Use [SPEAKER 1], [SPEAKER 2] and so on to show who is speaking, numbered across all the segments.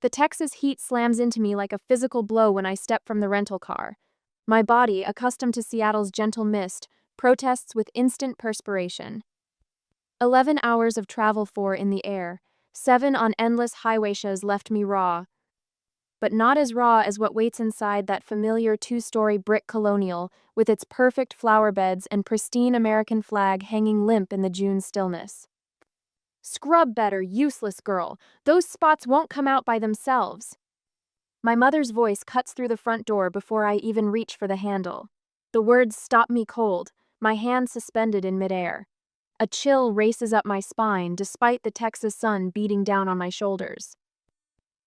[SPEAKER 1] The Texas heat slams into me like a physical blow when I step from the rental car. My body, accustomed to Seattle's gentle mist, protests with instant perspiration. 11 hours of travel in the air, 7 on endless highway shows left me raw. But not as raw as what waits inside that familiar two-story brick colonial with its perfect flower beds and pristine American flag hanging limp in the June stillness. Scrub better, useless girl. Those spots won't come out by themselves. My mother's voice cuts through the front door before I even reach for the handle. The words stop me cold, my hand suspended in midair. A chill races up my spine despite the Texas sun beating down on my shoulders.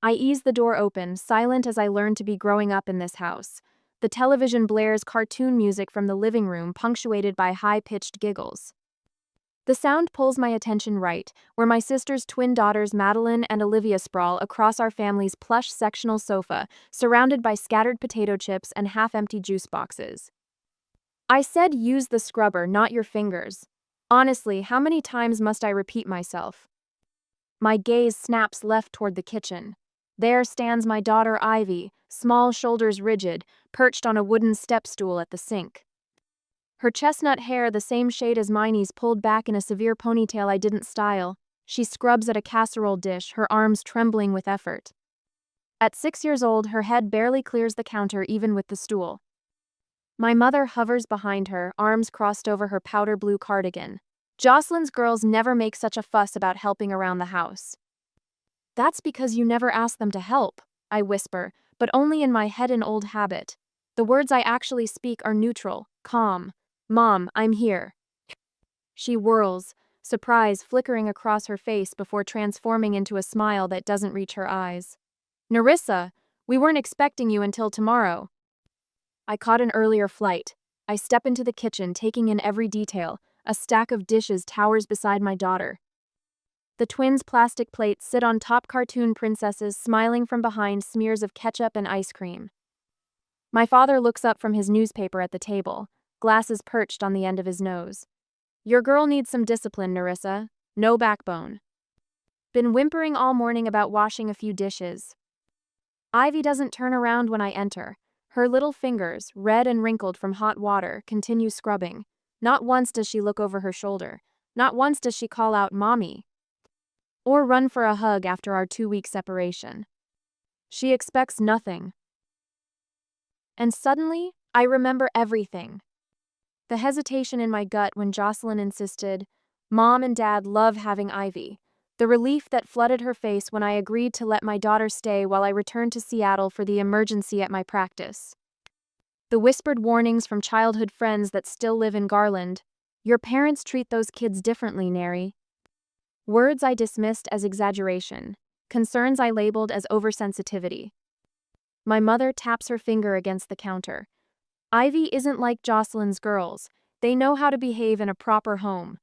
[SPEAKER 1] I ease the door open, silent as I learned to be growing up in this house. The television blares cartoon music from the living room, punctuated by high-pitched giggles. The sound pulls my attention right, where my sister's twin daughters Madeline and Olivia sprawl across our family's plush sectional sofa, surrounded by scattered potato chips and half-empty juice boxes. I said use the scrubber, not your fingers. Honestly, how many times must I repeat myself? My gaze snaps left toward the kitchen. There stands my daughter Ivy, small shoulders rigid, perched on a wooden step stool at the sink. Her chestnut hair, the same shade as mine's, pulled back in a severe ponytail I didn't style. She scrubs at a casserole dish, her arms trembling with effort. At 6 years old, her head barely clears the counter even with the stool. My mother hovers behind her, arms crossed over her powder blue cardigan. Jocelyn's girls never make such a fuss about helping around the house. That's because you never ask them to help, I whisper, but only in my head, an old habit. The words I actually speak are neutral, calm. Mom, I'm here. She whirls, surprise flickering across her face before transforming into a smile that doesn't reach her eyes. Nerissa, we weren't expecting you until tomorrow. I caught an earlier flight. I step into the kitchen, taking in every detail. A stack of dishes towers beside my daughter. The twins' plastic plates sit on top, cartoon princesses smiling from behind smears of ketchup and ice cream. My father looks up from his newspaper at the table, glasses perched on the end of his nose. Your girl needs some discipline, Nerissa. No backbone. Been whimpering all morning about washing a few dishes. Ivy doesn't turn around when I enter. Her little fingers, red and wrinkled from hot water, continue scrubbing. Not once does she look over her shoulder. Not once does she call out, Mommy, or run for a hug after our 2-week separation. She expects nothing. And suddenly, I remember everything. The hesitation in my gut when Jocelyn insisted, Mom and Dad love having Ivy. The relief that flooded her face when I agreed to let my daughter stay while I returned to Seattle for the emergency at my practice. The whispered warnings from childhood friends that still live in Garland. Your parents treat those kids differently, Neri. Words I dismissed as exaggeration. Concerns I labeled as oversensitivity. My mother taps her finger against the counter. Ivy isn't like Jocelyn's girls. They know how to behave in a proper home.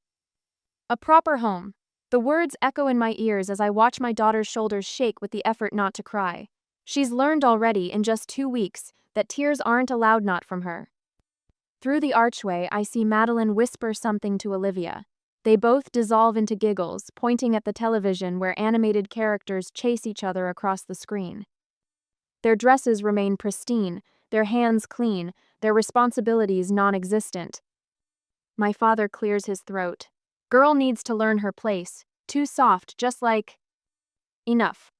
[SPEAKER 1] A proper home. The words echo in my ears as I watch my daughter's shoulders shake with the effort not to cry. She's learned already in just 2 weeks that tears aren't allowed, not from her. Through the archway, I see Madeline whisper something to Olivia. They both dissolve into giggles, pointing at the television where animated characters chase each other across the screen. Their dresses remain pristine, their hands clean, their responsibilities non-existent. My father clears his throat. Girl needs to learn her place. Too soft, just like... Enough.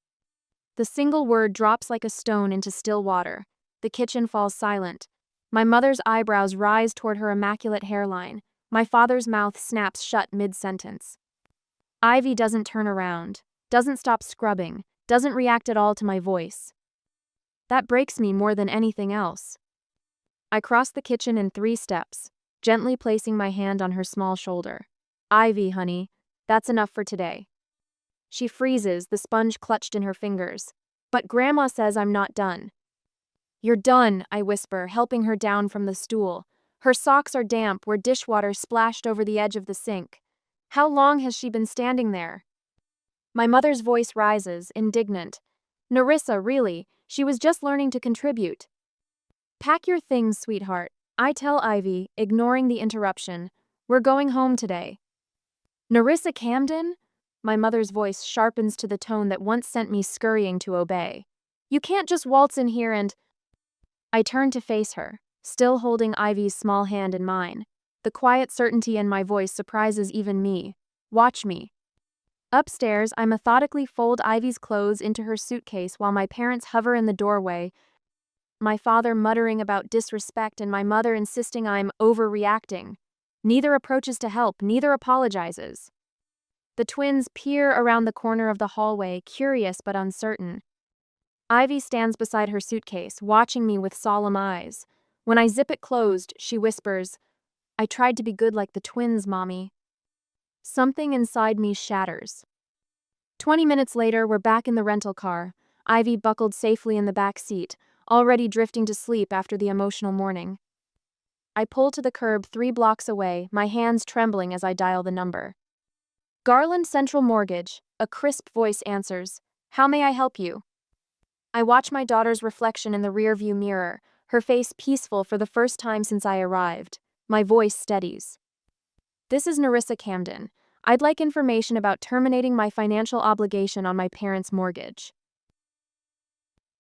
[SPEAKER 1] The single word drops like a stone into still water. The kitchen falls silent. My mother's eyebrows rise toward her immaculate hairline. My father's mouth snaps shut mid-sentence. Ivy doesn't turn around, doesn't stop scrubbing, doesn't react at all to my voice. That breaks me more than anything else. I cross the kitchen in 3 steps, gently placing my hand on her small shoulder. Ivy, honey, that's enough for today. She freezes, the sponge clutched in her fingers. But Grandma says I'm not done. You're done, I whisper, helping her down from the stool. Her socks are damp where dishwater splashed over the edge of the sink. How long has she been standing there? My mother's voice rises, indignant. Nerissa, really, she was just learning to contribute. Pack your things, sweetheart. I tell Ivy, ignoring the interruption. We're going home today. Nerissa Camden? My mother's voice sharpens to the tone that once sent me scurrying to obey. You can't just waltz in here and… I turn to face her, still holding Ivy's small hand in mine. The quiet certainty in my voice surprises even me. Watch me. Upstairs, I methodically fold Ivy's clothes into her suitcase while my parents hover in the doorway, my father muttering about disrespect and my mother insisting I'm overreacting. Neither approaches to help, neither apologizes. The twins peer around the corner of the hallway, curious but uncertain. Ivy stands beside her suitcase, watching me with solemn eyes. When I zip it closed, she whispers, I tried to be good like the twins, Mommy. Something inside me shatters. 20 minutes later, we're back in the rental car, Ivy buckled safely in the back seat, already drifting to sleep after the emotional morning. I pull to the curb 3 blocks away, my hands trembling as I dial the number. Garland Central Mortgage, a crisp voice answers. How may I help you? I watch my daughter's reflection in the rearview mirror, her face peaceful for the first time since I arrived. My voice steadies. This is Narissa Camden. I'd like information about terminating my financial obligation on my parents' mortgage.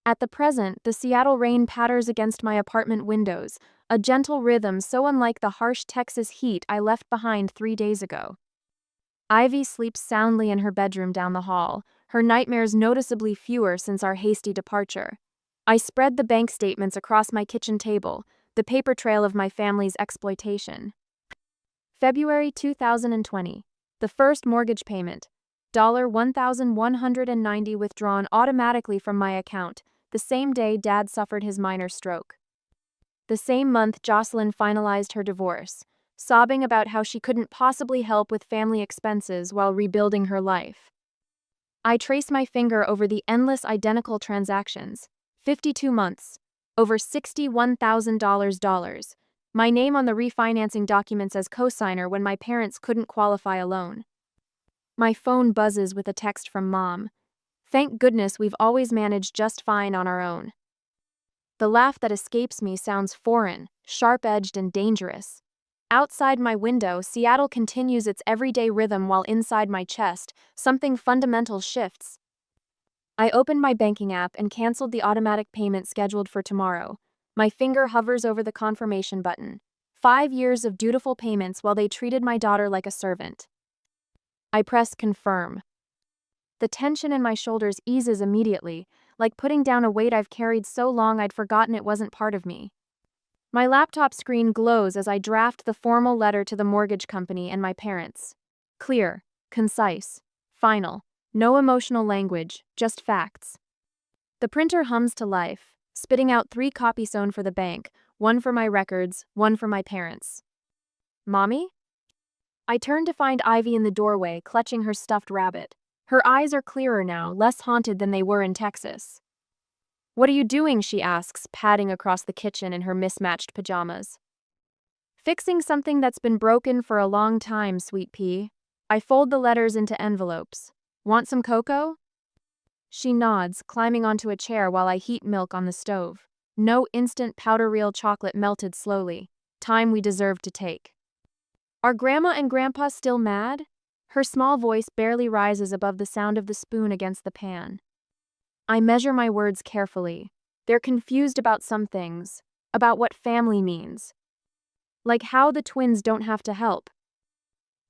[SPEAKER 1] At the present, the Seattle rain patters against my apartment windows, a gentle rhythm so unlike the harsh Texas heat I left behind 3 days ago. Ivy sleeps soundly in her bedroom down the hall, her nightmares noticeably fewer since our hasty departure. I spread the bank statements across my kitchen table, the paper trail of my family's exploitation. February 2020. The first mortgage payment. $1,190 withdrawn automatically from my account, the same day Dad suffered his minor stroke. The same month Jocelyn finalized her divorce, sobbing about how she couldn't possibly help with family expenses while rebuilding her life. I trace my finger over the endless identical transactions. 52 months. Over $61,000. My name on the refinancing documents as co-signer when my parents couldn't qualify a loan. My phone buzzes with a text from Mom. Thank goodness we've always managed just fine on our own. The laugh that escapes me sounds foreign, sharp-edged and dangerous. Outside my window, Seattle continues its everyday rhythm while inside my chest, something fundamental shifts. I opened my banking app and canceled the automatic payment scheduled for tomorrow. My finger hovers over the confirmation button. 5 years of dutiful payments while they treated my daughter like a servant. I press confirm. The tension in my shoulders eases immediately, like putting down a weight I've carried so long I'd forgotten it wasn't part of me. My laptop screen glows as I draft the formal letter to the mortgage company and my parents. Clear, concise, final, no emotional language, just facts. The printer hums to life, spitting out 3 copies sewn for the bank, 1 for my records, 1 for my parents. Mommy? I turn to find Ivy in the doorway, clutching her stuffed rabbit. Her eyes are clearer now, less haunted than they were in Texas. What are you doing? She asks, padding across the kitchen in her mismatched pajamas. Fixing something that's been broken for a long time, sweet pea. I fold the letters into envelopes. Want some cocoa? She nods, climbing onto a chair while I heat milk on the stove. No instant powder real chocolate melted slowly. Time we deserved to take. Are Grandma and Grandpa still mad? Her small voice barely rises above the sound of the spoon against the pan. I measure my words carefully. They're confused about some things, about what family means. Like how the twins don't have to help.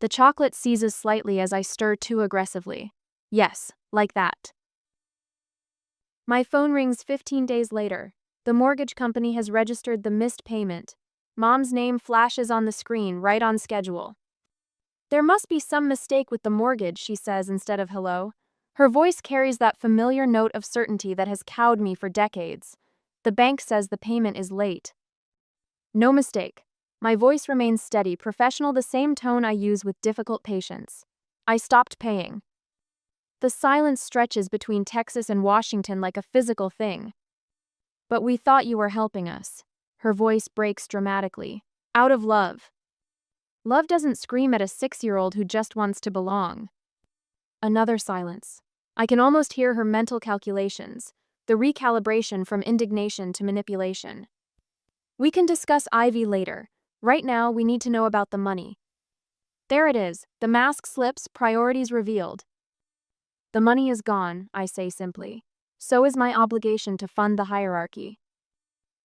[SPEAKER 1] The chocolate seizes slightly as I stir too aggressively. Yes, like that. My phone rings 15 days later. The mortgage company has registered the missed payment. Mom's name flashes on the screen, right on schedule. There must be some mistake with the mortgage, she says instead of hello. Her voice carries that familiar note of certainty that has cowed me for decades. The bank says the payment is late. No mistake. My voice remains steady, professional, the same tone I use with difficult patients. I stopped paying. The silence stretches between Texas and Washington like a physical thing. But we thought you were helping us. Her voice breaks dramatically. Out of love. Love doesn't scream at a 6-year-old who just wants to belong. Another silence. I can almost hear her mental calculations, the recalibration from indignation to manipulation. We can discuss Ivy later. Right now, we need to know about the money. There it is. The mask slips, priorities revealed. The money is gone, I say simply. So is my obligation to fund the hierarchy.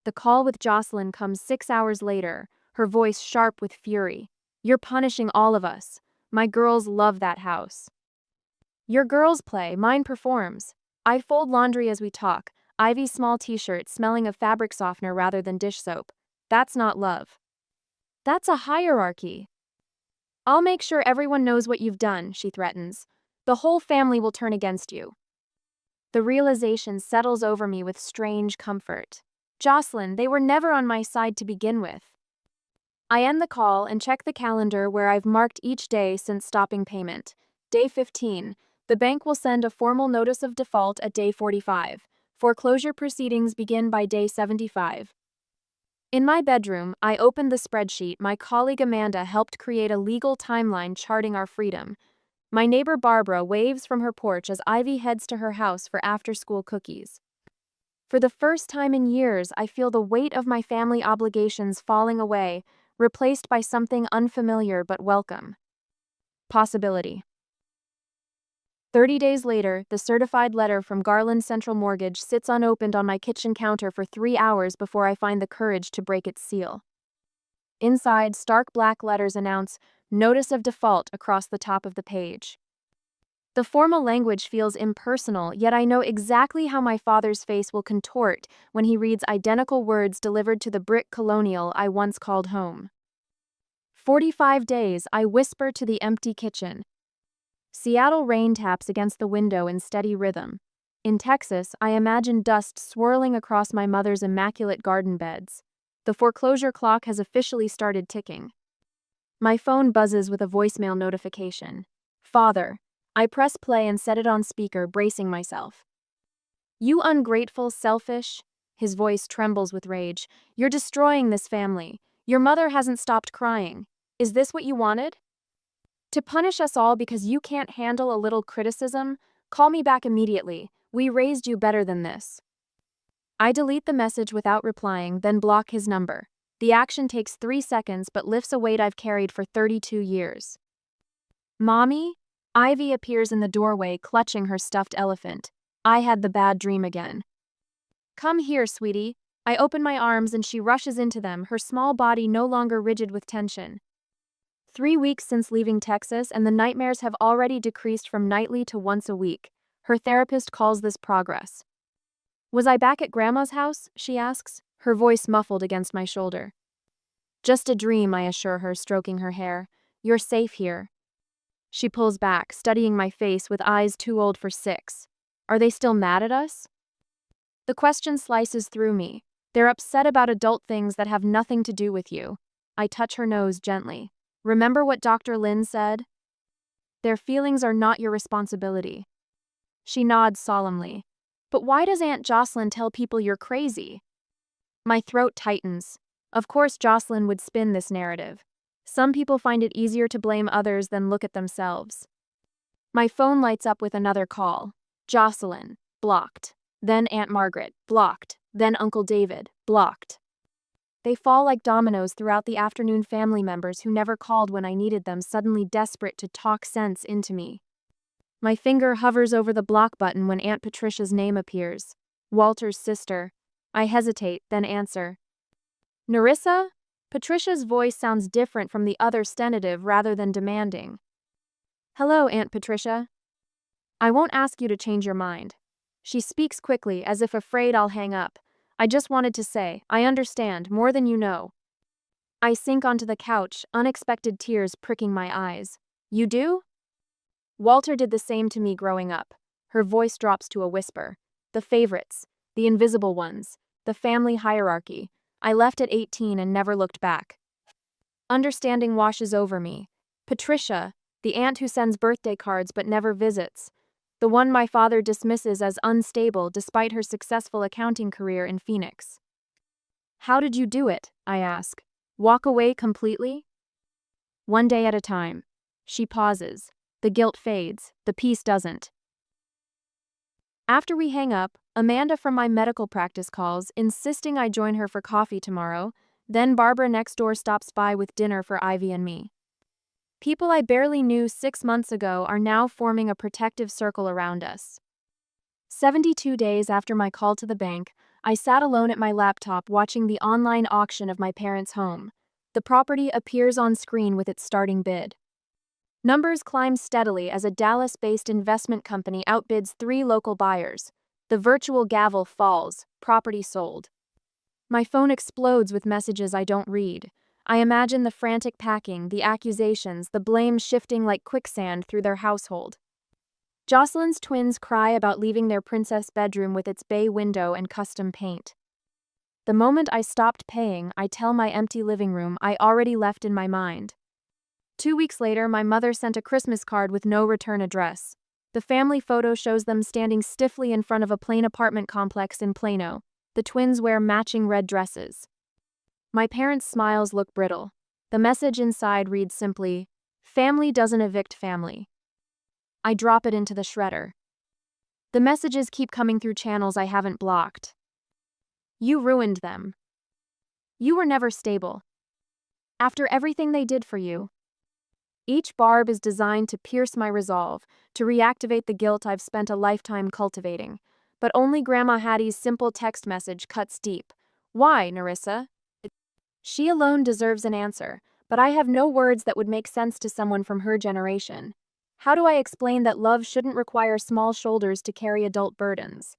[SPEAKER 1] The call with Jocelyn comes 6 hours later, her voice sharp with fury. You're punishing all of us. My girls love that house. Your girls play, mine performs. I fold laundry as we talk, Ivy's small t-shirt smelling of fabric softener rather than dish soap. That's not love. That's a hierarchy. I'll make sure everyone knows what you've done, she threatens. The whole family will turn against you. The realization settles over me with strange comfort. Jocelyn, they were never on my side to begin with. I end the call and check the calendar where I've marked each day since stopping payment. Day 15. The bank will send a formal notice of default at day 45. Foreclosure proceedings begin by day 75. In my bedroom, I opened the spreadsheet my colleague Amanda helped create a legal timeline charting our freedom. My neighbor Barbara waves from her porch as Ivy heads to her house for after-school cookies. For the first time in years, I feel the weight of my family obligations falling away, replaced by something unfamiliar but welcome. Possibility. 30 days later, the certified letter from Garland Central Mortgage sits unopened on my kitchen counter for 3 hours before I find the courage to break its seal. Inside, stark black letters announce, Notice of Default across the top of the page. The formal language feels impersonal, yet I know exactly how my father's face will contort when he reads identical words delivered to the brick colonial I once called home. 45 days, I whisper to the empty kitchen. Seattle rain taps against the window in steady rhythm. In Texas, I imagine dust swirling across my mother's immaculate garden beds. The foreclosure clock has officially started ticking. My phone buzzes with a voicemail notification. Father. I press play and set it on speaker, bracing myself. You ungrateful, selfish. His voice trembles with rage. You're destroying this family. Your mother hasn't stopped crying. Is this what you wanted? To punish us all because you can't handle a little criticism? Call me back immediately. We raised you better than this. I delete the message without replying, then block his number. The action takes 3 seconds but lifts a weight I've carried for 32 years. Mommy? Ivy appears in the doorway, clutching her stuffed elephant. I had the bad dream again. Come here, sweetie. I open my arms and she rushes into them, her small body no longer rigid with tension. 3 weeks since leaving Texas, and the nightmares have already decreased from nightly to once a week. Her therapist calls this progress. Was I back at Grandma's house? She asks, her voice muffled against my shoulder. Just a dream, I assure her, stroking her hair. You're safe here. She pulls back, studying my face with eyes too old for 6. Are they still mad at us? The question slices through me. They're upset about adult things that have nothing to do with you. I touch her nose gently. Remember what Dr. Lin said? Their feelings are not your responsibility. She nods solemnly. But why does Aunt Jocelyn tell people you're crazy? My throat tightens. Of course Jocelyn would spin this narrative. Some people find it easier to blame others than look at themselves. My phone lights up with another call. Jocelyn, blocked. Then Aunt Margaret, blocked. Then Uncle David, blocked. They fall like dominoes throughout the afternoon. Family members who never called when I needed them, suddenly desperate to talk sense into me. My finger hovers over the block button when Aunt Patricia's name appears. Walter's sister. I hesitate, then answer. Nerissa? Patricia's voice sounds different from the other stentive rather than demanding. Hello, Aunt Patricia. I won't ask you to change your mind. She speaks quickly, as if afraid I'll hang up. I just wanted to say, I understand, more than you know. I sink onto the couch, unexpected tears pricking my eyes. You do? Walter did the same to me growing up. Her voice drops to a whisper. The favorites, the invisible ones, the family hierarchy. I left at 18 and never looked back. Understanding washes over me. Patricia, the aunt who sends birthday cards but never visits. The one my father dismisses as unstable despite her successful accounting career in Phoenix. How did you do it? I ask. Walk away completely? One day at a time. She pauses. The guilt fades. The peace doesn't. After we hang up, Amanda from my medical practice calls, insisting I join her for coffee tomorrow. Then Barbara next door stops by with dinner for Ivy and me. People I barely knew 6 months ago are now forming a protective circle around us. 72 days after my call to the bank, I sat alone at my laptop watching the online auction of my parents' home. The property appears on screen with its starting bid. Numbers climb steadily as a Dallas-based investment company outbids 3 local buyers. The virtual gavel falls, property sold. My phone explodes with messages I don't read. I imagine the frantic packing, the accusations, the blame shifting like quicksand through their household. Jocelyn's twins cry about leaving their princess bedroom with its bay window and custom paint. The moment I stopped paying, I tell my empty living room I already left in my mind. 2 weeks later, my mother sent a Christmas card with no return address. The family photo shows them standing stiffly in front of a plain apartment complex in Plano. The twins wear matching red dresses. My parents' smiles look brittle. The message inside reads simply, "Family doesn't evict family." I drop it into the shredder. The messages keep coming through channels I haven't blocked. You ruined them. You were never stable. After everything they did for you. Each barb is designed to pierce my resolve, to reactivate the guilt I've spent a lifetime cultivating. But only Grandma Hattie's simple text message cuts deep. Why, Narissa? She alone deserves an answer, but I have no words that would make sense to someone from her generation. How do I explain that love shouldn't require small shoulders to carry adult burdens?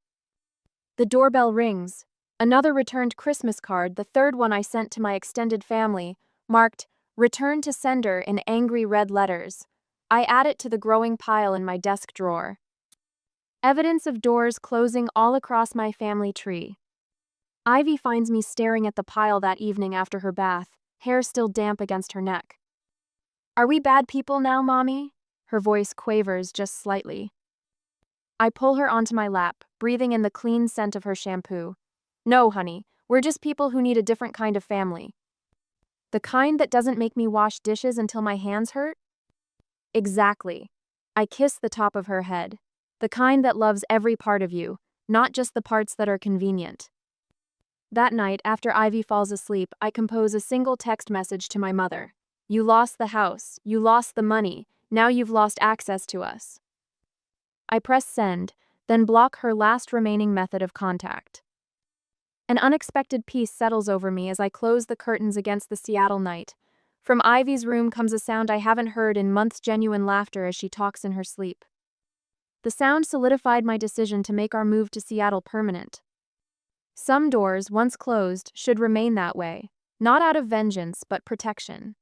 [SPEAKER 1] The doorbell rings. Another returned Christmas card, the third one I sent to my extended family, marked "Return to Sender" in angry red letters. I add it to the growing pile in my desk drawer. Evidence of doors closing all across my family tree. Ivy finds me staring at the pile that evening after her bath, hair still damp against her neck. Are we bad people now, Mommy? Her voice quavers just slightly. I pull her onto my lap, breathing in the clean scent of her shampoo. No, honey, we're just people who need a different kind of family. The kind that doesn't make me wash dishes until my hands hurt? Exactly. I kiss the top of her head. The kind that loves every part of you, not just the parts that are convenient. That night, after Ivy falls asleep, I compose a single text message to my mother. You lost the house, you lost the money, now you've lost access to us. I press send, then block her last remaining method of contact. An unexpected peace settles over me as I close the curtains against the Seattle night. From Ivy's room comes a sound I haven't heard in months, genuine laughter as she talks in her sleep. The sound solidified my decision to make our move to Seattle permanent. Some doors, once closed, should remain that way, not out of vengeance, but protection.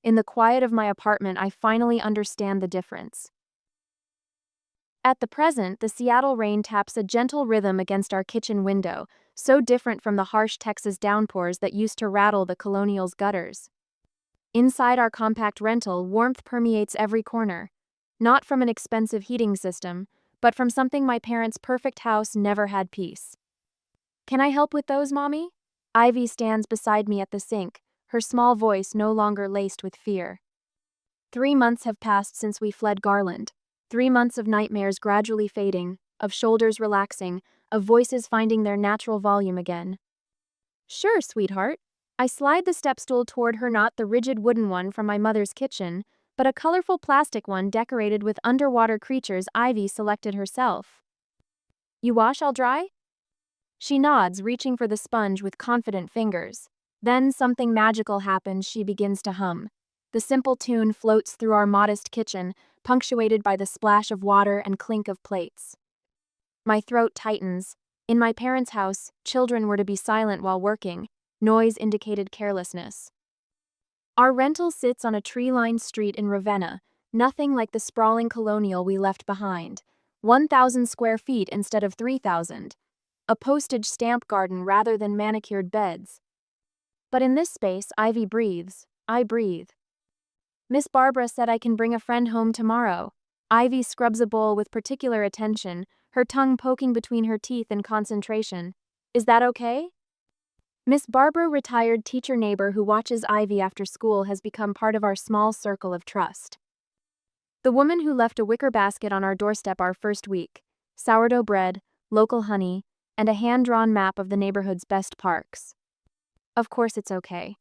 [SPEAKER 1] In the quiet of my apartment, I finally understand the difference. At the present, the Seattle rain taps a gentle rhythm against our kitchen window, so different from the harsh Texas downpours that used to rattle the Colonial's gutters. Inside our compact rental, warmth permeates every corner, not from an expensive heating system, but from something my parents' perfect house never had: peace. Can I help with those, Mommy? Ivy stands beside me at the sink, her small voice no longer laced with fear. 3 months have passed since we fled Garland. 3 months of nightmares gradually fading, of shoulders relaxing, of voices finding their natural volume again. Sure, sweetheart. I slide the step stool toward her, not the rigid wooden one from my mother's kitchen, but a colorful plastic one decorated with underwater creatures Ivy selected herself. You wash, I'll dry? She nods, reaching for the sponge with confident fingers. Then something magical happens. She begins to hum. The simple tune floats through our modest kitchen, punctuated by the splash of water and clink of plates. My throat tightens. In my parents' house, children were to be silent while working. Noise indicated carelessness. Our rental sits on a tree-lined street in Ravenna, nothing like the sprawling Colonial we left behind. 1,000 square feet instead of 3,000. A postage stamp garden rather than manicured beds. But in this space, Ivy breathes. I breathe. Miss Barbara said I can bring a friend home tomorrow. Ivy scrubs a bowl with particular attention, her tongue poking between her teeth in concentration. Is that okay? Miss Barbara, retired teacher neighbor who watches Ivy after school, has become part of our small circle of trust. The woman who left a wicker basket on our doorstep our first week, sourdough bread, local honey, and a hand-drawn map of the neighborhood's best parks. Of course it's okay.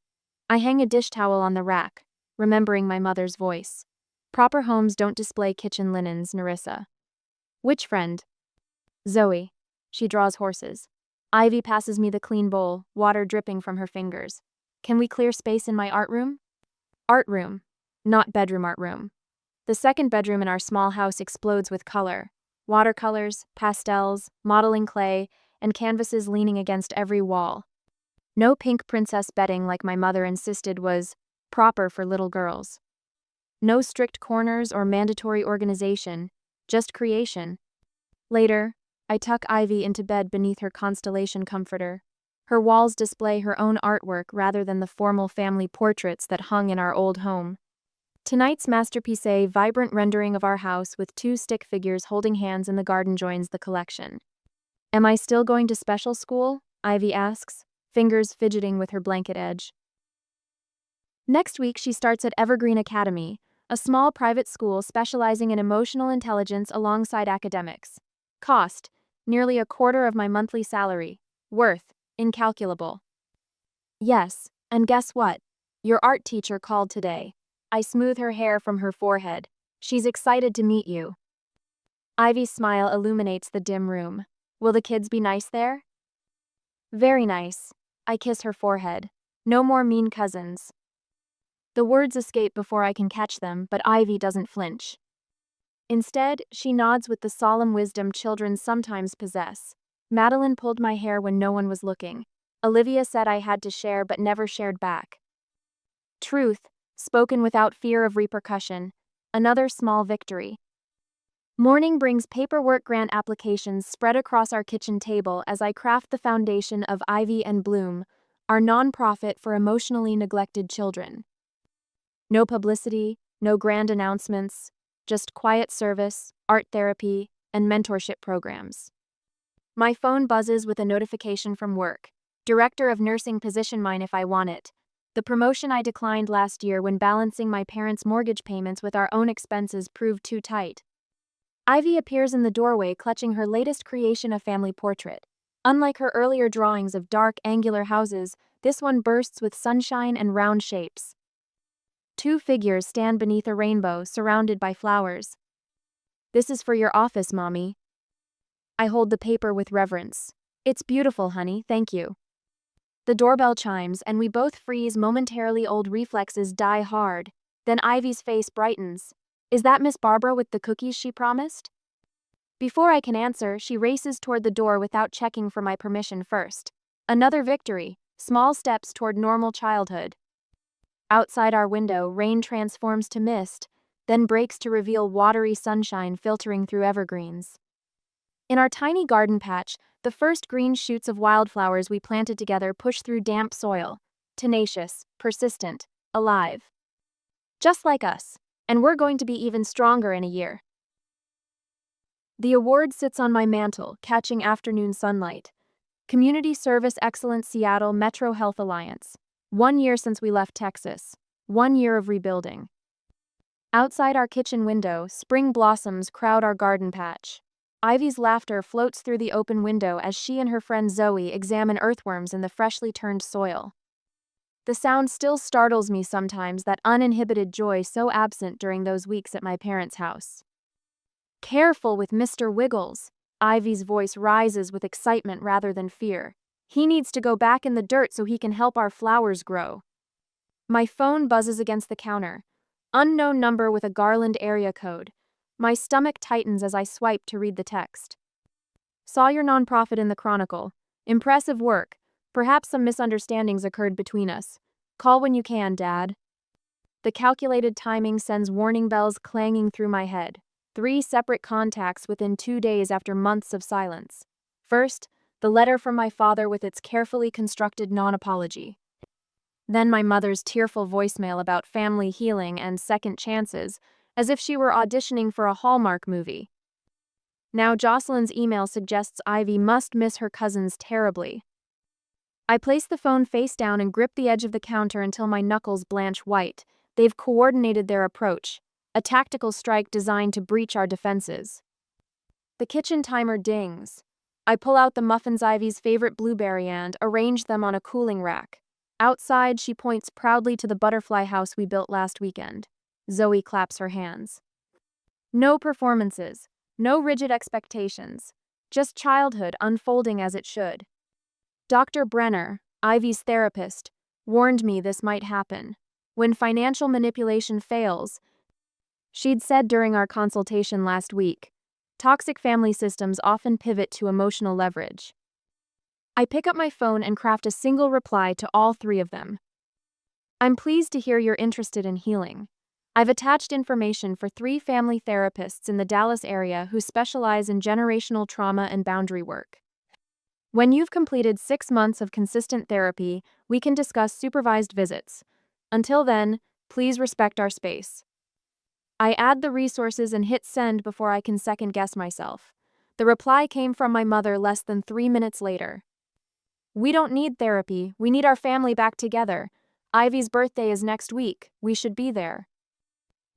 [SPEAKER 1] I hang a dish towel on the rack. remembering my mother's voice. Proper homes don't display kitchen linens, Narissa. Which friend? Zoe. She draws horses. Ivy passes me the clean bowl, water dripping from her fingers. Can we clear space in my art room? Art room. Not bedroom art room. The second bedroom in our small house explodes with color. Watercolors, pastels, modeling clay, and canvases leaning against every wall. No pink princess bedding like my mother insisted was proper for little girls. No strict corners or mandatory organization, just creation. Later, I tuck Ivy into bed beneath her constellation comforter. Her walls display her own artwork rather than the formal family portraits that hung in our old home. Tonight's masterpiece, a vibrant rendering of our house with two stick figures holding hands in the garden, joins the collection. Am I still going to special school? Ivy asks, fingers fidgeting with her blanket edge. Next week she starts at Evergreen Academy, a small private school specializing in emotional intelligence alongside academics. Cost, nearly a quarter of my monthly salary. Worth, incalculable. Yes, and guess what? Your art teacher called today. I smooth her hair from her forehead. She's excited to meet you. Ivy's smile illuminates the dim room. Will the kids be nice there? Very nice. I kiss her forehead. No more mean cousins. The words escape before I can catch them, but Ivy doesn't flinch. Instead, she nods with the solemn wisdom children sometimes possess. Madeline pulled my hair when no one was looking. Olivia said I had to share but never shared back. Truth, spoken without fear of repercussion. Another small victory. Morning brings paperwork grant applications spread across our kitchen table as I craft the foundation of Ivy and Bloom, our nonprofit for emotionally neglected children. No publicity, no grand announcements, just quiet service, art therapy, and mentorship programs. My phone buzzes with a notification from work. Director of nursing position, mine if I want it. The promotion I declined last year when balancing my parents' mortgage payments with our own expenses proved too tight. Ivy appears in the doorway clutching her latest creation, a family portrait. Unlike her earlier drawings of dark, angular houses, this one bursts with sunshine and round shapes. Two figures stand beneath a rainbow, surrounded by flowers. This is for your office, Mommy. I hold the paper with reverence. It's beautiful, honey, thank you. The doorbell chimes, and we both freeze momentarily. Old reflexes die hard. Then Ivy's face brightens. Is that Miss Barbara with the cookies she promised? Before I can answer, she races toward the door without checking for my permission first. Another victory, small steps toward normal childhood. Outside our window, rain transforms to mist, then breaks to reveal watery sunshine filtering through evergreens. In our tiny garden patch, the first green shoots of wildflowers we planted together push through damp soil, tenacious, persistent, alive. Just like us, and we're going to be even stronger in a year. The award sits on my mantle, catching afternoon sunlight. Community Service Excellence, Seattle Metro Health Alliance. 1 year since we left Texas. 1 year of rebuilding. Outside our kitchen window, spring blossoms crowd our garden patch. Ivy's laughter floats through the open window as she and her friend Zoe examine earthworms in the freshly turned soil. The sound still startles me sometimes, that uninhibited joy so absent during those weeks at my parents' house. Careful with Mr. Wiggles. Ivy's voice rises with excitement rather than fear. He needs to go back in the dirt so he can help our flowers grow. My phone buzzes against the counter. Unknown number with a Garland area code. My stomach tightens as I swipe to read the text. Saw your nonprofit in the Chronicle. Impressive work. Perhaps some misunderstandings occurred between us. Call when you can, Dad. The calculated timing sends warning bells clanging through my head. 3 separate contacts within 2 days after months of silence. First, the letter from my father with its carefully constructed non-apology. Then my mother's tearful voicemail about family healing and second chances, as if she were auditioning for a Hallmark movie. Now Jocelyn's email suggests Ivy must miss her cousins terribly. I place the phone face down and grip the edge of the counter until my knuckles blanch white. They've coordinated their approach, a tactical strike designed to breach our defenses. The kitchen timer dings. I pull out the muffins, Ivy's favorite blueberry, and arrange them on a cooling rack. Outside, she points proudly to the butterfly house we built last weekend. Zoe claps her hands. No performances, no rigid expectations, just childhood unfolding as it should. Dr. Brenner, Ivy's therapist, warned me this might happen. When financial manipulation fails, she'd said during our consultation last week, toxic family systems often pivot to emotional leverage. I pick up my phone and craft a single reply to all three of them. I'm pleased to hear you're interested in healing. I've attached information for 3 family therapists in the Dallas area who specialize in generational trauma and boundary work. When you've completed 6 months of consistent therapy, we can discuss supervised visits. Until then, please respect our space. I add the resources and hit send before I can second-guess myself. The reply came from my mother less than 3 minutes later. We don't need therapy, we need our family back together. Ivy's birthday is next week, we should be there.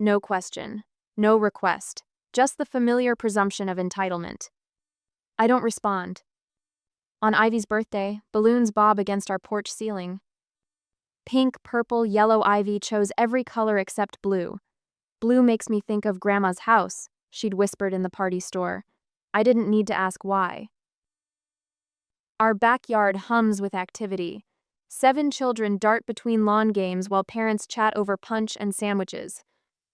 [SPEAKER 1] No question, no request, just the familiar presumption of entitlement. I don't respond. On Ivy's birthday, balloons bob against our porch ceiling. Pink, purple, yellow Ivy chose every color except blue. Blue makes me think of Grandma's house, she'd whispered in the party store. I didn't need to ask why. Our backyard hums with activity. 7 children dart between lawn games while parents chat over punch and sandwiches.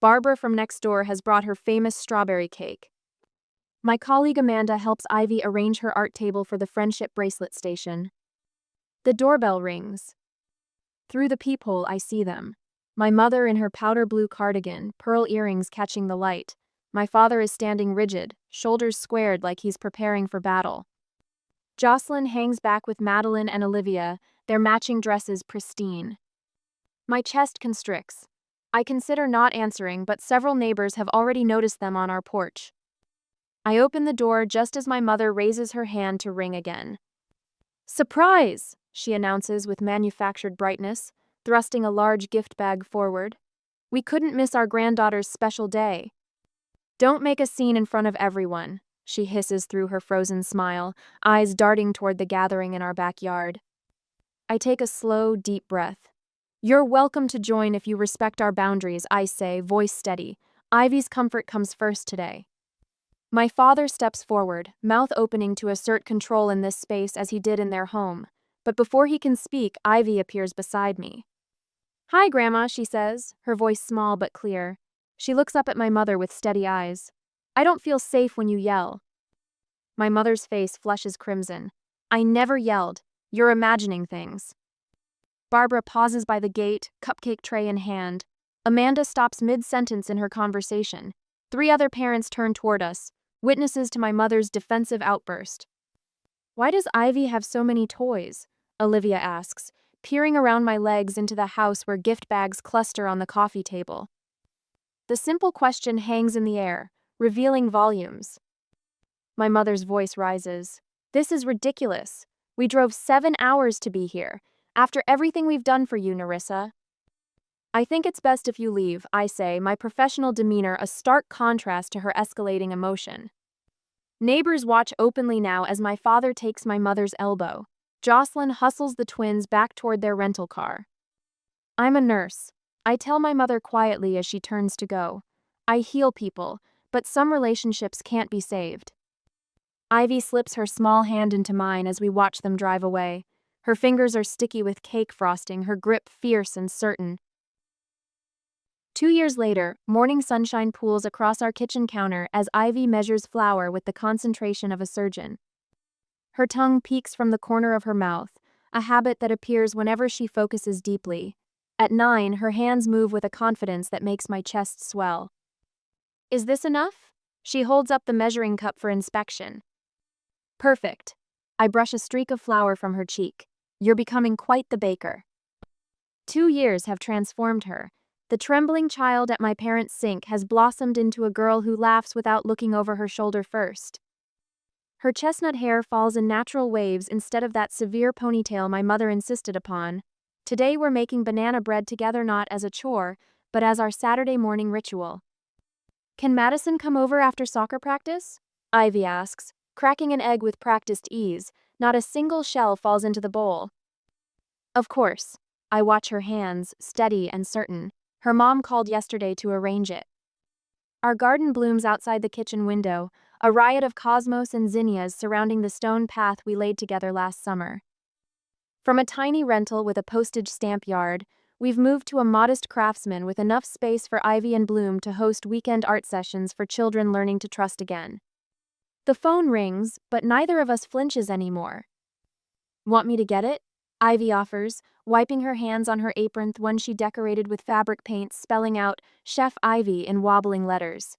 [SPEAKER 1] Barbara from next door has brought her famous strawberry cake. My colleague Amanda helps Ivy arrange her art table for the friendship bracelet station. The doorbell rings. Through the peephole, I see them. My mother in her powder blue cardigan, pearl earrings catching the light. My father is standing rigid, shoulders squared like he's preparing for battle. Jocelyn hangs back with Madeline and Olivia, their matching dresses pristine. My chest constricts. I consider not answering, but several neighbors have already noticed them on our porch. I open the door just as my mother raises her hand to ring again. Surprise! She announces with manufactured brightness, thrusting a large gift bag forward. We couldn't miss our granddaughter's special day. Don't make a scene in front of everyone, she hisses through her frozen smile, eyes darting toward the gathering in our backyard. I take a slow, deep breath. You're welcome to join if you respect our boundaries, I say, voice steady. Ivy's comfort comes first today. My father steps forward, mouth opening to assert control in this space as he did in their home. But before he can speak, Ivy appears beside me. Hi, Grandma, she says, her voice small but clear. She looks up at my mother with steady eyes. I don't feel safe when you yell. My mother's face flushes crimson. I never yelled. You're imagining things. Barbara pauses by the gate, cupcake tray in hand. Amanda stops mid-sentence in her conversation. 3 other parents turn toward us, witnesses to my mother's defensive outburst. Why does Ivy have so many toys? Olivia asks, peering around my legs into the house where gift bags cluster on the coffee table. The simple question hangs in the air, revealing volumes. My mother's voice rises. This is ridiculous. We drove 7 hours to be here, after everything we've done for you, Nerissa. I think it's best if you leave, I say, my professional demeanor a stark contrast to her escalating emotion. Neighbors watch openly now as my father takes my mother's elbow. Jocelyn hustles the twins back toward their rental car. I'm a nurse. I tell my mother quietly as she turns to go. I heal people, but some relationships can't be saved. Ivy slips her small hand into mine as we watch them drive away. Her fingers are sticky with cake frosting, her grip fierce and certain. 2 years later, morning sunshine pools across our kitchen counter as Ivy measures flour with the concentration of a surgeon. Her tongue peeks from the corner of her mouth, a habit that appears whenever she focuses deeply. At 9, her hands move with a confidence that makes my chest swell. Is this enough? She holds up the measuring cup for inspection. Perfect. I brush a streak of flour from her cheek. You're becoming quite the baker. 2 years have transformed her. The trembling child at my parents' sink has blossomed into a girl who laughs without looking over her shoulder first. Her chestnut hair falls in natural waves instead of that severe ponytail my mother insisted upon. Today we're making banana bread together not as a chore, but as our Saturday morning ritual. Can Madison come over after soccer practice? Ivy asks, cracking an egg with practiced ease. Not a single shell falls into the bowl. Of course. I watch her hands, steady and certain. Her mom called yesterday to arrange it. Our garden blooms outside the kitchen window, a riot of cosmos and zinnias surrounding the stone path we laid together last summer. From a tiny rental with a postage stamp yard, we've moved to a modest craftsman with enough space for Ivy and Bloom to host weekend art sessions for children learning to trust again. The phone rings, but neither of us flinches anymore. Want me to get it? Ivy offers, wiping her hands on her apron, one she decorated with fabric paints spelling out Chef Ivy in wobbling letters.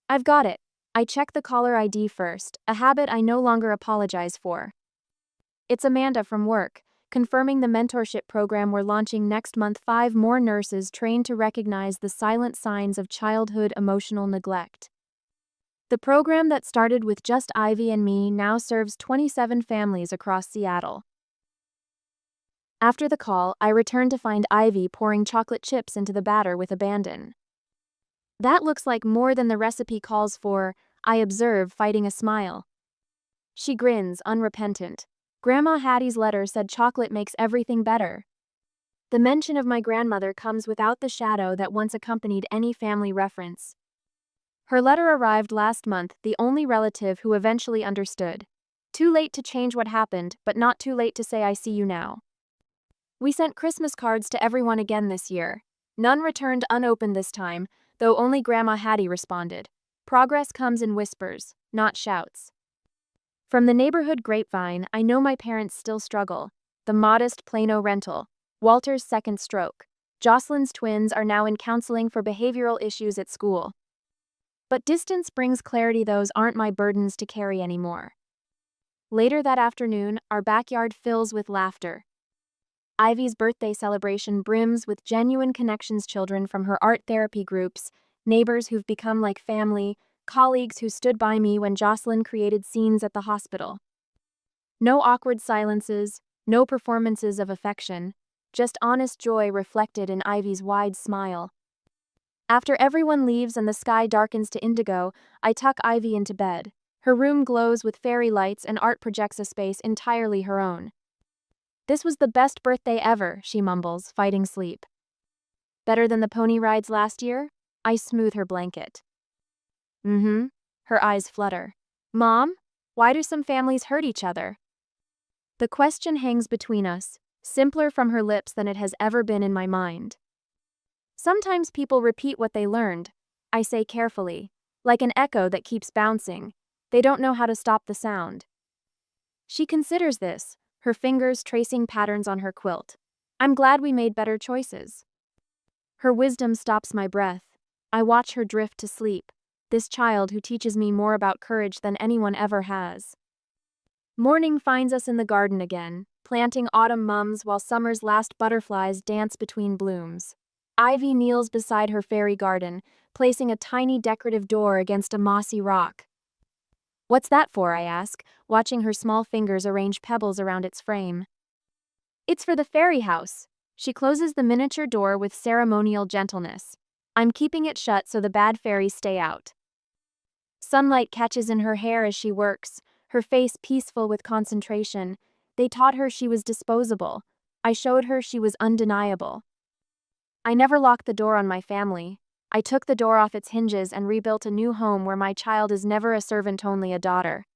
[SPEAKER 1] I've got it. I check the caller ID first, a habit I no longer apologize for. It's Amanda from work, confirming the mentorship program we're launching next month. 5 more nurses trained to recognize the silent signs of childhood emotional neglect. The program that started with just Ivy and me now serves 27 families across Seattle. After the call, I return to find Ivy pouring chocolate chips into the batter with abandon. That looks like more than the recipe calls for, I observe, fighting a smile. She grins, unrepentant. Grandma Hattie's letter said chocolate makes everything better. The mention of my grandmother comes without the shadow that once accompanied any family reference. Her letter arrived last month, the only relative who eventually understood. Too late to change what happened, but not too late to say I see you now. We sent Christmas cards to everyone again this year. None returned unopened this time, though only Grandma Hattie responded. Progress comes in whispers, not shouts. From the neighborhood grapevine, I know my parents still struggle. The modest Plano rental, Walter's second stroke. Jocelyn's twins are now in counseling for behavioral issues at school. But distance brings clarity. Those aren't my burdens to carry anymore. Later that afternoon, our backyard fills with laughter. Ivy's birthday celebration brims with genuine connections, children from her art therapy groups, neighbors who've become like family, colleagues who stood by me when Jocelyn created scenes at the hospital. No awkward silences, no performances of affection, just honest joy reflected in Ivy's wide smile. After everyone leaves and the sky darkens to indigo, I tuck Ivy into bed. Her room glows with fairy lights and art projects a space entirely her own. This was the best birthday ever, she mumbles, fighting sleep. Better than the pony rides last year? I smooth her blanket. Her eyes flutter. Mom, why do some families hurt each other? The question hangs between us, simpler from her lips than it has ever been in my mind. Sometimes people repeat what they learned, I say carefully, like an echo that keeps bouncing. They don't know how to stop the sound. She considers this, her fingers tracing patterns on her quilt. I'm glad we made better choices. Her wisdom stops my breath. I watch her drift to sleep, this child who teaches me more about courage than anyone ever has. Morning finds us in the garden again, planting autumn mums while summer's last butterflies dance between blooms. Ivy kneels beside her fairy garden, placing a tiny decorative door against a mossy rock. What's that for, I ask, watching her small fingers arrange pebbles around its frame. It's for the fairy house. She closes the miniature door with ceremonial gentleness. I'm keeping it shut so the bad fairies stay out. Sunlight catches in her hair as she works, her face peaceful with concentration. They taught her she was disposable. I showed her she was undeniable. I never locked the door on my family. I took the door off its hinges and rebuilt a new home where my child is never a servant, only a daughter.